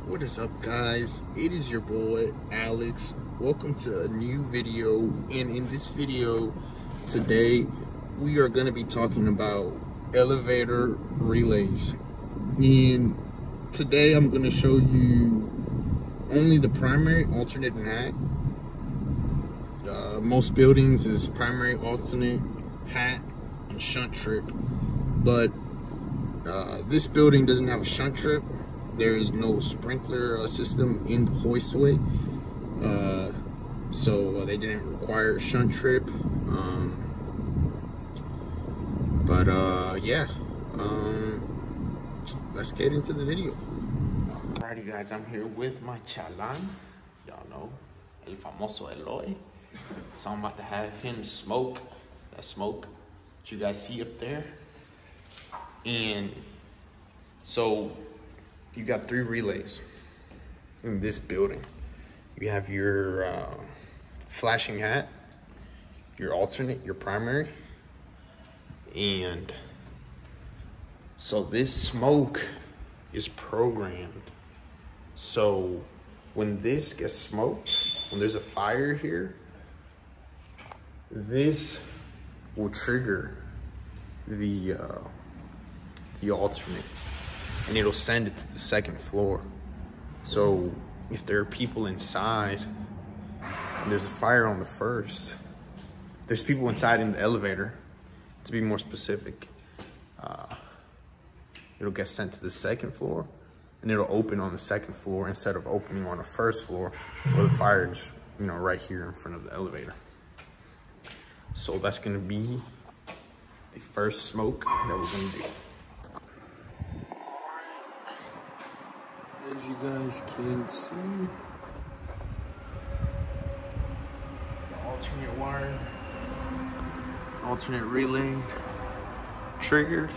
What is up, guys? It is your boy Alex. Welcome to a new video, and in this video today we are going to be talking about elevator relays. And today I'm going to show you only the primary, alternate, and hat. Most buildings is primary, alternate, hat, and shunt trip, but this building doesn't have a shunt trip. There is no sprinkler system in the hoistway, so they didn't require a shunt trip. Let's get into the video. Alrighty, guys, I'm here with my chalan. Y'all know, el famoso Eloy. So I'm about to have him smoke that smoke that you guys see up there. And so you got 3 relays in this building. You have your flashing hat, your alternate, your primary, and so this smoke is programmed. So when this gets smoked, when there's a fire here, this will trigger the alternate, and it'll send it to the 2nd floor. So if there are people inside and there's a fire on the 1st, there's people inside in the elevator, to be more specific, it'll get sent to the 2nd floor, and it'll open on the 2nd floor instead of opening on the 1st floor where the fire is, right here in front of the elevator. So that's gonna be the first smoke that we're gonna do. As you guys can see, the alternate wire, alternate relay triggered,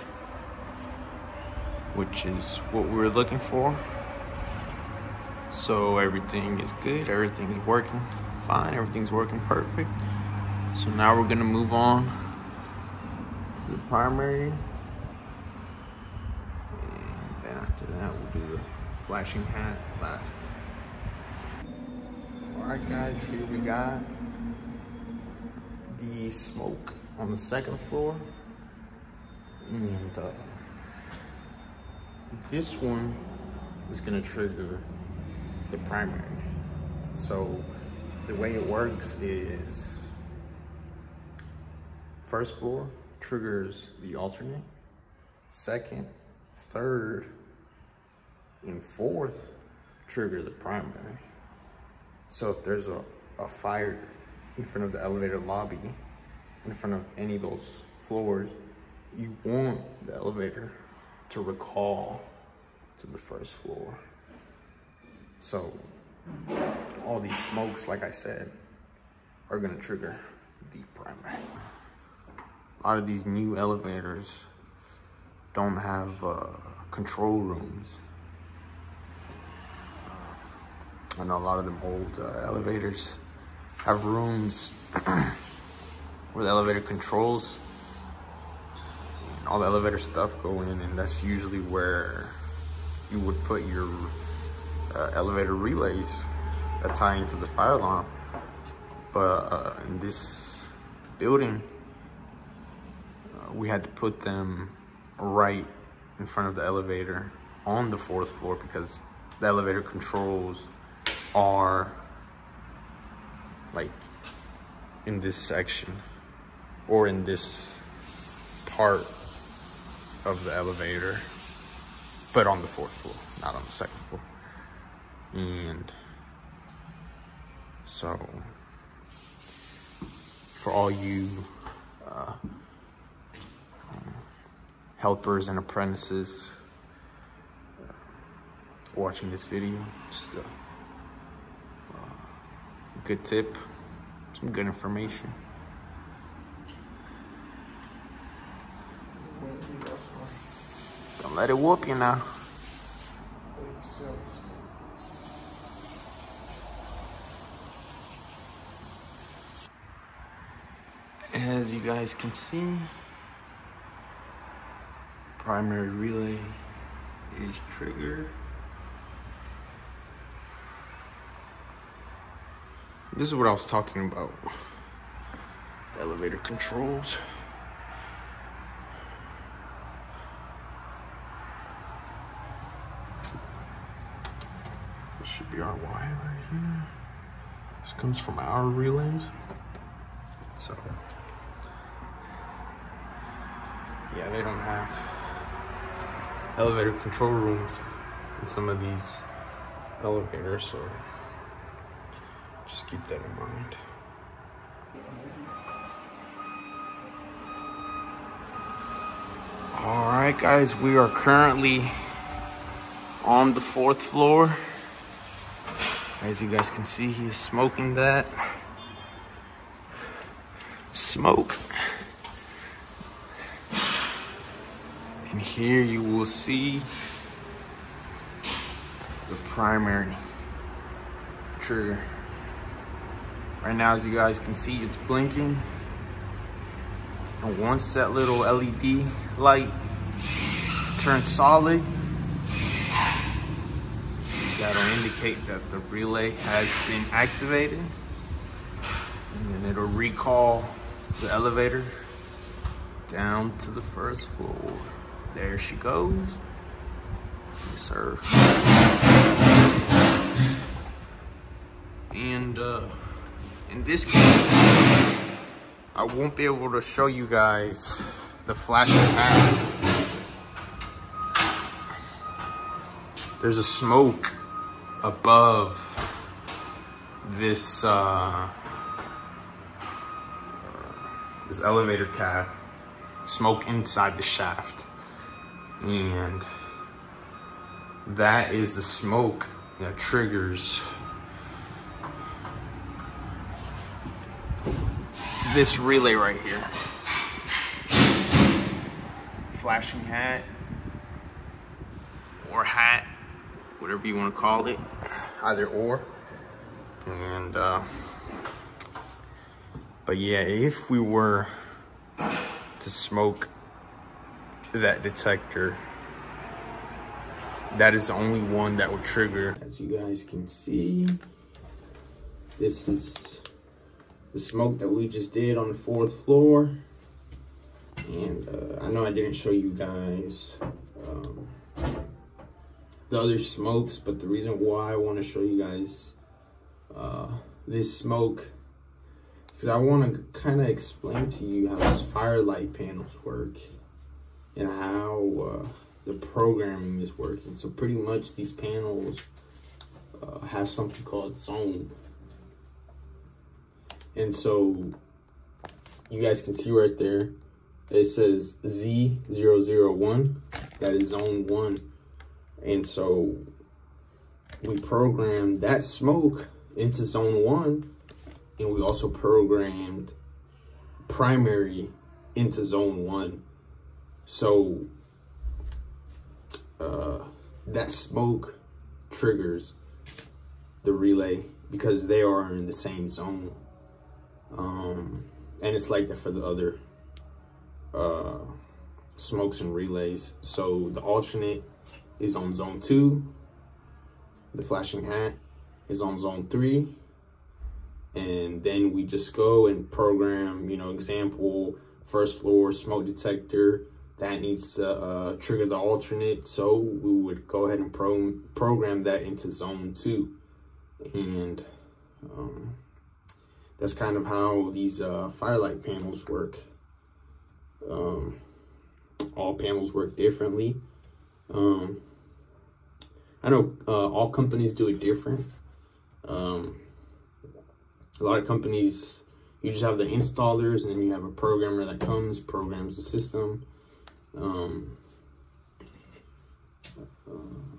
which is what we were looking for. So everything is good, everything's working fine, everything's working perfect. So now we're gonna move on to the primary, and then after that we'll do the flashing hat last. Alright, guys, here we got the smoke on the 2nd floor, and this one is gonna trigger the primary. So the way it works is 1st floor triggers the alternate, 2nd, 3rd, and 4th trigger the primary. So if there's a fire in front of the elevator lobby, in front of any of those floors, you want the elevator to recall to the 1st floor. So all these smokes, like I said, are gonna trigger the primary. A lot of these new elevators don't have control rooms. I know a lot of them old elevators have rooms where the elevator controls and all the elevator stuff go in, and that's usually where you would put your elevator relays that tie into the fire alarm. But in this building, we had to put them right in front of the elevator on the 4th floor because the elevator controls are like in this section or in this part of the elevator, but on the 4th floor, not on the 2nd floor. And so for all you helpers and apprentices watching this video, just a good tip, some good information. Don't let it whoop you now. As you guys can see, primary relay is triggered. This is what I was talking about. Elevator controls. This should be our wire right here. This comes from our relays. So, yeah, they don't have elevator control rooms in some of these elevators, so just keep that in mind. All right, guys, we are currently on the 4th floor. As you guys can see, he is smoking that smoke. And here you will see the primary trigger. Right now, as you guys can see, it's blinking. And once that little LED light turns solid, that'll indicate that the relay has been activated. And then it'll recall the elevator down to the 1st floor. There she goes. Yes, sir. And in this case, I won't be able to show you guys the flashing hat. There's a smoke above this this elevator cab, smoke inside the shaft, and that is the smoke that triggers this relay right here. Flashing hat or hat, whatever you want to call it, either or. And but yeah, if we were to smoke that detector, that is the only one that would trigger. As you guys can see, this is the smoke that we just did on the 4th floor. And I know I didn't show you guys the other smokes, but the reason why I want to show you guys this smoke is I want to kind of explain to you how these firelight panels work and how the programming is working. So pretty much these panels have something called zone. And so you guys can see right there, it says Z001, that is zone 1. And so we programmed that smoke into zone 1, and we also programmed primary into zone 1. So that smoke triggers the relay because they are in the same zone. And it's like that for the other smokes and relays. So the alternate is on zone 2, the flashing hat is on zone 3, and then we just go and program, you know, example, 1st floor smoke detector, that needs to trigger the alternate, so we would go ahead and program that into zone 2. And that's kind of how these firelight panels work. All panels work differently. I know all companies do it different. A lot of companies, you just have the installers, and then you have a programmer that programs the system.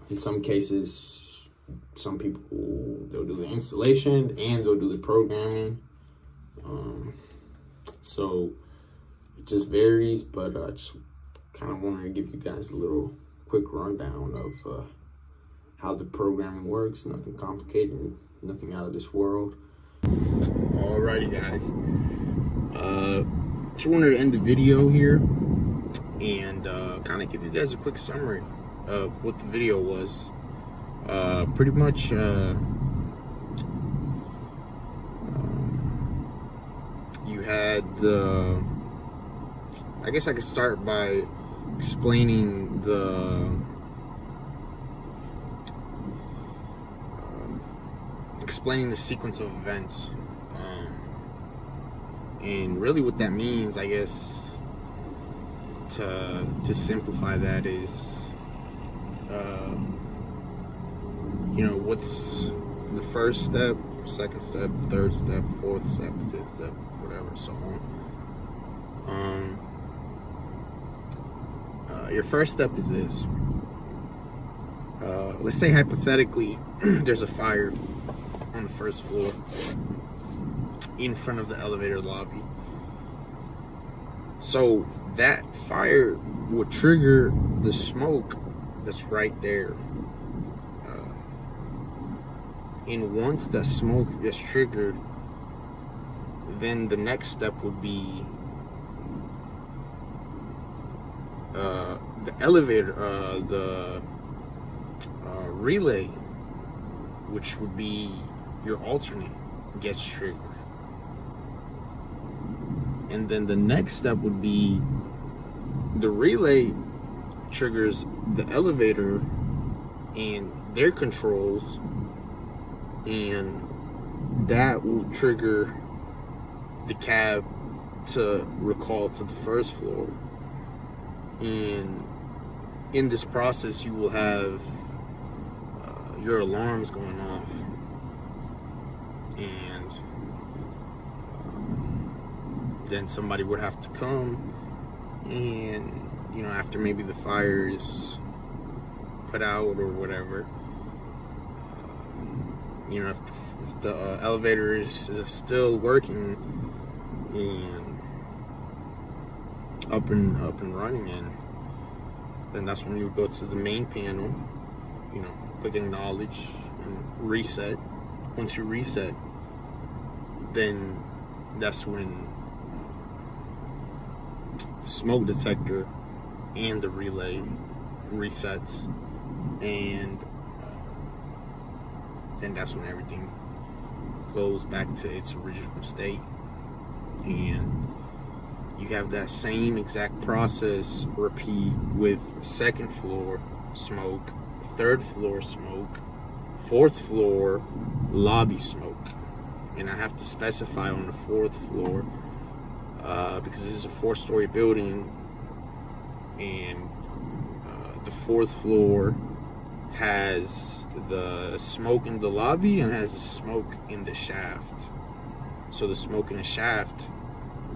In some cases, some people, they'll do the installation and they'll do the programming. So it just varies, but I just kind of wanted to give you guys a little quick rundown of how the programming works. Nothing complicated, nothing out of this world. Alrighty, guys. Just wanted to end the video here and kind of give you guys a quick summary of what the video was. Pretty much that I guess I could start by explaining the sequence of events, and really what that means, I guess, to simplify that is, you know, what's the first step, second step, third step, fourth step, fifth step, whatever, so on. Your first step is this. Let's say hypothetically there's a fire on the first floor in front of the elevator lobby. So that fire would trigger the smoke that's right there. And once that smoke gets triggered, then the next step would be the elevator, the relay, which would be your alternate, gets triggered. And then the next step would be the relay triggers the elevator and their controls, and that will trigger the cab to recall to the first floor. And in this process, you will have your alarms going off, and then somebody would have to come, and, you know, after maybe the fire is put out or whatever, you know, if the elevator is still working and up and running, and then that's when you would go to the main panel, you know, click acknowledge and reset. Once you reset, then that's when the smoke detector and the relay resets, and then that's when everything goes back to its original state. And you have that same exact process repeat with second floor smoke, third floor smoke, fourth floor lobby smoke. And I have to specify on the fourth floor because this is a 4-story building, and the fourth floor has the smoke in the lobby and has the smoke in the shaft. So the smoke in the shaft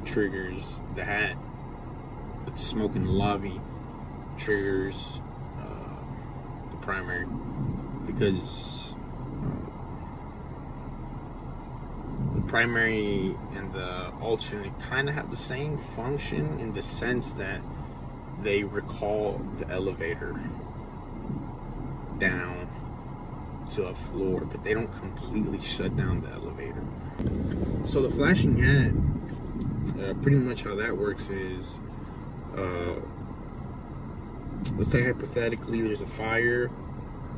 triggers the hat, but the smoke in the lobby triggers the primary, because the primary and the alternate kind of have the same function in the sense that they recall the elevator down to a floor, but they don't completely shut down the elevator. So the flashing hat, pretty much how that works is, let's say hypothetically there's a fire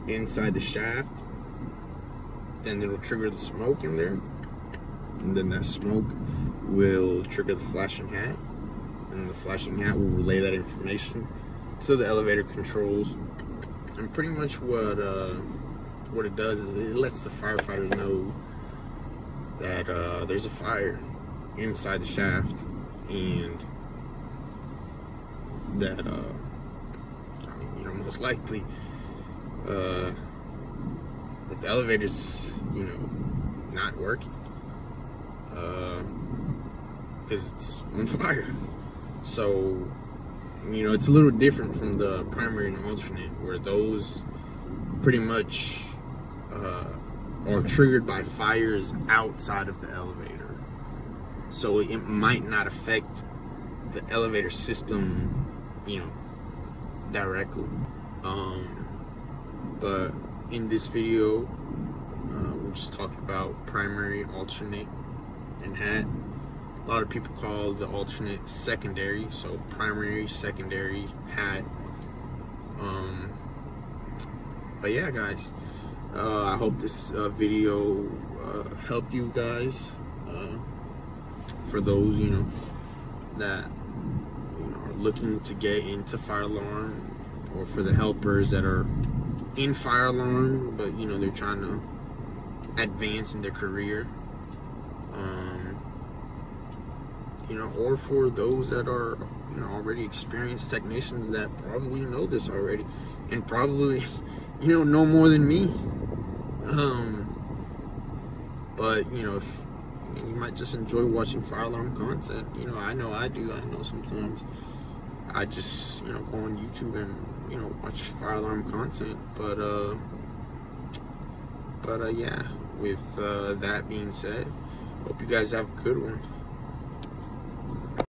inside the shaft, then it'll trigger the smoke in there, and then that smoke will trigger the flashing hat, and the flashing hat will relay that information to the elevator controls. And pretty much what it does is it lets the firefighters know that there's a fire inside the shaft, and that I mean, you know, most likely that the elevator's, you know, not working because it's on fire. So, you know, it's a little different from the primary and alternate, where those pretty much are triggered by fires outside of the elevator. So it might not affect the elevator system, you know, directly. But in this video, we're just talking about primary, alternate, and hat. A lot of people call the alternate secondary, so primary, secondary, hat. But yeah, guys, I hope this video helped you guys. for those, you know, that, you know, are looking to get into fire alarm, or for the helpers that are in fire alarm, but, you know, they're trying to advance in their career. You know, or for those that are, you know, already experienced technicians that probably know this already, and probably, you know more than me. But, you know, if you might just enjoy watching fire alarm content. You know I do. I know sometimes I just, you know, go on YouTube and, you know, watch fire alarm content. But yeah, with that being said, hope you guys have a good one.